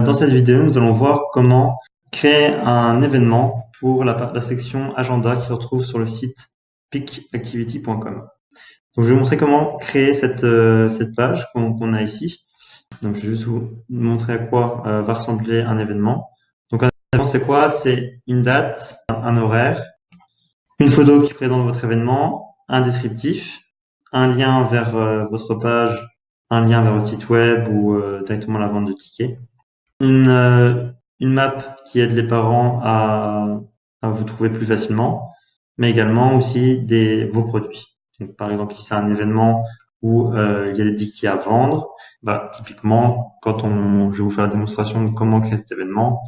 Dans cette vidéo, nous allons voir comment créer un événement pour la section agenda qui se retrouve sur le site peakactivity.com. Donc, je vais vous montrer comment créer cette page qu'on a ici. Donc, je vais juste vous montrer à quoi va ressembler un événement. Donc, un événement, c'est quoi? C'est une date, un horaire, une photo qui présente votre événement, un descriptif, un lien vers votre page, un lien vers votre site web ou directement la vente de tickets, une map qui aide les parents à vous trouver plus facilement, mais également aussi vos produits. Donc, par exemple, si c'est un événement où il y a des tickets à vendre, typiquement, je vais vous faire la démonstration de comment créer cet événement,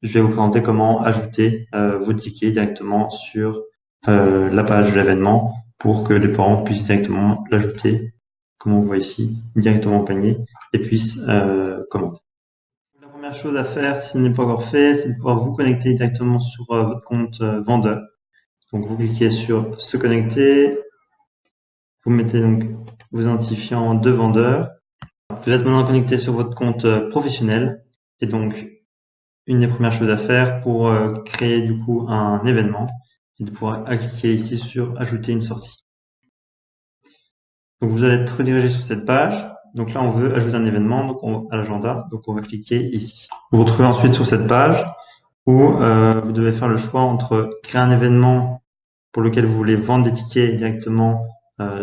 je vais vous présenter comment ajouter vos tickets directement sur la page de l'événement pour que les parents puissent directement l'ajouter, comme on voit ici, directement au panier et puissent commander. La première chose à faire, si ce n'est pas encore fait, c'est de pouvoir vous connecter directement sur votre compte vendeur. Donc, vous cliquez sur se connecter, vous mettez donc vos identifiants de vendeur. Vous êtes maintenant connecté sur votre compte professionnel et donc une des premières choses à faire pour créer du coup un événement et de pouvoir cliquer ici sur ajouter une sortie. Donc, vous allez être redirigé sur cette page. Donc là, on veut ajouter un événement donc à l'agenda. Donc, on va cliquer ici. Vous vous retrouvez ensuite sur cette page où vous devez faire le choix entre créer un événement pour lequel vous voulez vendre des tickets directement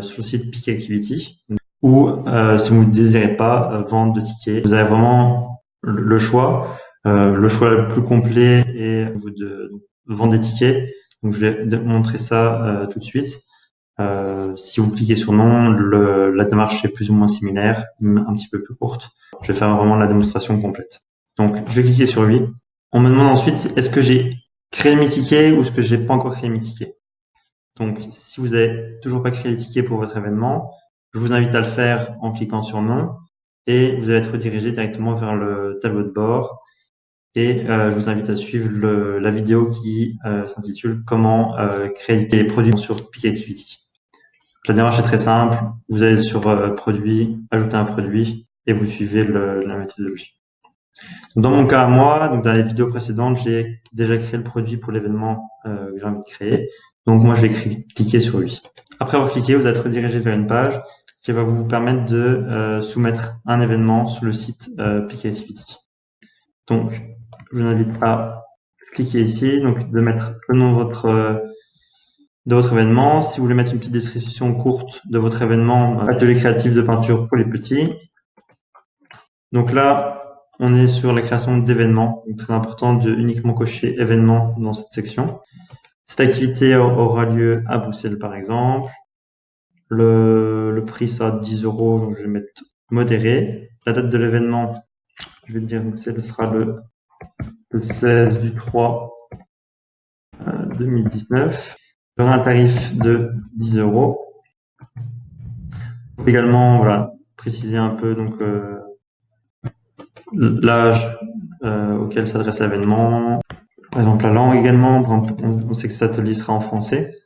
sur le site Peak Activity ou si vous ne désirez pas vendre de tickets. Vous avez vraiment le choix. Le choix le plus complet est de vendre des tickets. Donc, je vais montrer ça tout de suite. Si vous cliquez sur non, la démarche est plus ou moins similaire, un petit peu plus courte. Je vais faire vraiment la démonstration complète. Donc, je vais cliquer sur oui. On me demande ensuite, est-ce que j'ai créé mes tickets ou est-ce que j'ai pas encore créé mes tickets? Donc, si vous n'avez toujours pas créé les tickets pour votre événement, je vous invite à le faire en cliquant sur non et vous allez être redirigé directement vers le tableau de bord. Et je vous invite à suivre la vidéo qui s'intitule comment créer des produits sur Peak Activity. La démarche est très simple. Vous allez sur produit, ajouter un produit et vous suivez la méthodologie. Dans mon cas, moi, donc dans les vidéos précédentes, j'ai déjà créé le produit pour l'événement que j'ai envie de créer. Donc moi, je vais cliquer sur lui. Après avoir cliqué, vous êtes redirigé vers une page qui va vous permettre de soumettre un événement sur le site Peak Activity. Donc, je vous invite à cliquer ici, donc de mettre le nom de votre événement. Si vous voulez mettre une petite description courte de votre événement, atelier créatif de peinture pour les petits. Donc là, on est sur la création d'événements. Donc, très important de uniquement cocher événements dans cette section. Cette activité aura lieu à Bruxelles, par exemple. Le prix sera 10 €, donc je vais mettre modéré. La date de l'événement, je vais dire que ce sera le 16 du 3 2019. Il y aura un tarif de 10 €. Également, voilà, préciser un peu donc l'âge auquel s'adresse l'événement. Par exemple, la langue également. On sait que cet atelier sera en français.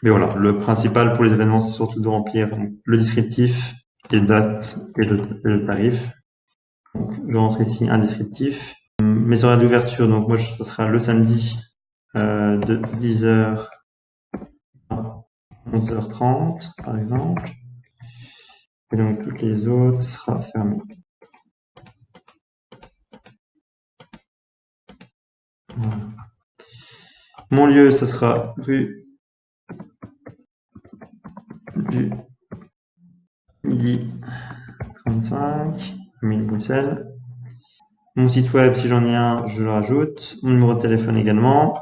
Mais voilà, le principal pour les événements, c'est surtout de remplir le descriptif, les dates et le tarif. Donc, je rentre ici un descriptif. Mes horaires d'ouverture, donc moi, ça sera le samedi de 10 h à 11h30, par exemple. Et donc, toutes les autres, ça sera fermé. Voilà. Mon lieu, ça sera rue du Midi 35, Bruxelles. Mon site web, si j'en ai un, je le rajoute. Mon numéro de téléphone également.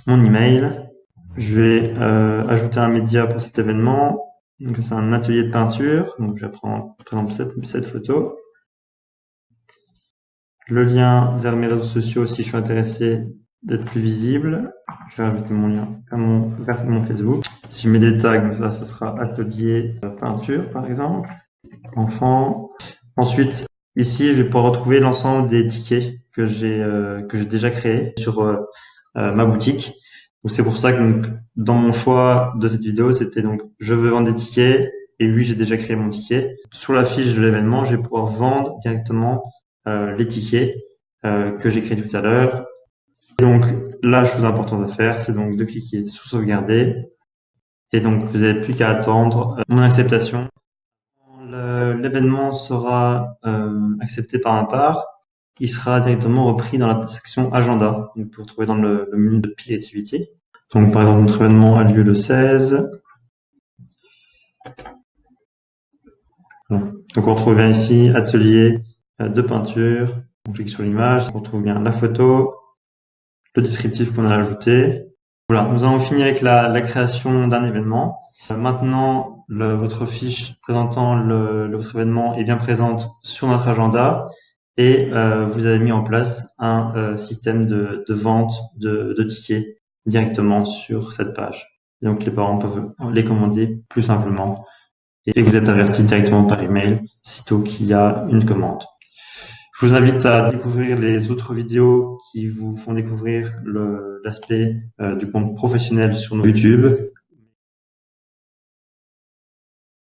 Mon email. Je vais ajouter un média pour cet événement. Donc, c'est un atelier de peinture. Donc, je vais prendre, par exemple, cette photo. Le lien vers mes réseaux sociaux si je suis intéressé d'être plus visible. Je vais rajouter mon lien vers mon Facebook. Si je mets des tags, ça sera atelier peinture, par exemple. Enfant. Ensuite, ici, je vais pouvoir retrouver l'ensemble des tickets que j'ai déjà créés sur ma boutique. Donc, c'est pour ça que dans mon choix de cette vidéo, c'était donc je veux vendre des tickets et oui, j'ai déjà créé mon ticket. Sur la fiche de l'événement, je vais pouvoir vendre directement les tickets que j'ai créés tout à l'heure. Donc, la chose importante à faire, c'est donc de cliquer sur sauvegarder. Et donc, vous n'avez plus qu'à attendre mon acceptation. L'événement sera accepté par un part. Il sera directement repris dans la section agenda. Donc, vous pouvez retrouver dans le menu de Peer Activity. Donc, par exemple, notre événement a lieu le 16. Donc, on retrouve bien ici atelier de peinture. On clique sur l'image, on retrouve bien la photo, le descriptif qu'on a ajouté. Voilà, nous avons fini avec la création d'un événement. Maintenant, votre fiche présentant votre événement est bien présente sur notre agenda et vous avez mis en place un système de vente de tickets directement sur cette page. Et donc, les parents peuvent les commander plus simplement et vous êtes averti directement par email sitôt qu'il y a une commande. Je vous invite à découvrir les autres vidéos qui vous font découvrir l'aspect du compte professionnel sur YouTube.